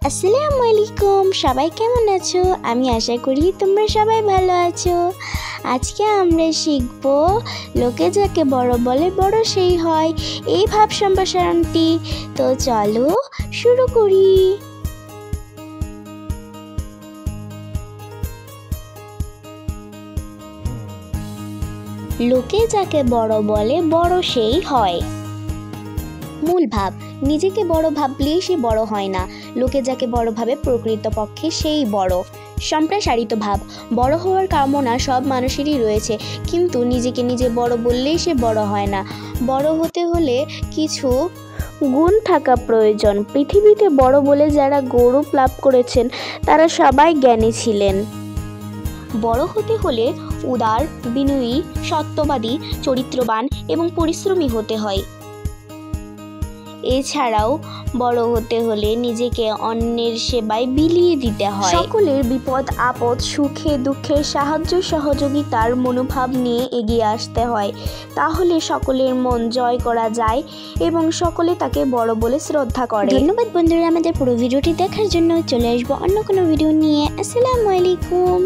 আসসালামু আলাইকুম, সবাই কেমন আছো? আমি আশা করি তোমরা সবাই ভালো আছো। আজকে আমরা শিখব লোকে যাকে বড় বলে বড় সেই হয়, এই ভাব সম্প্রসারণটি। তো চলো শুরু করি। লোকে যাকে বড় বলে বড় সেই হয়। মূল ভাব, নিজেকে বড় ভাবলেই সে বড় হয় না। লোকে যাকে বড় ভাবে প্রকৃতপক্ষে সেই বড়। সম্প্রসারিত ভাব, বড় হওয়ার কামনা সব মানুষেরই রয়েছে, কিন্তু নিজেকে নিজে বড় বললেই সে বড় হয় না। বড় হতে হলে কিছু গুণ থাকা প্রয়োজন। পৃথিবীতে বড় বলে যারা গৌরব লাভ করেছেন তারা সবাই জ্ঞানী ছিলেন। বড় হতে হলে উদার, বিনয়ী, সত্যবাদী, চরিত্রবান এবং পরিশ্রমী হতে হয়। এছাড়াও বড় হতে হলে নিজেকে অন্যের সেবায় বিলিয়ে দিতে হয়। সকলের বিপদ আপদ, সুখে দুঃখে সাহায্য সহযোগিতার মনোভাব নিয়ে এগিয়ে আসতে হয়। তাহলে সকলের মন জয় করা যায় এবং সকলে তাকে বড় বলে শ্রদ্ধা করে। ধন্যবাদ বন্ধুরা আমাদের পুরো ভিডিওটি দেখার জন্য। চলে আসবো অন্য কোনো ভিডিও নিয়ে। আসসালামু আলাইকুম।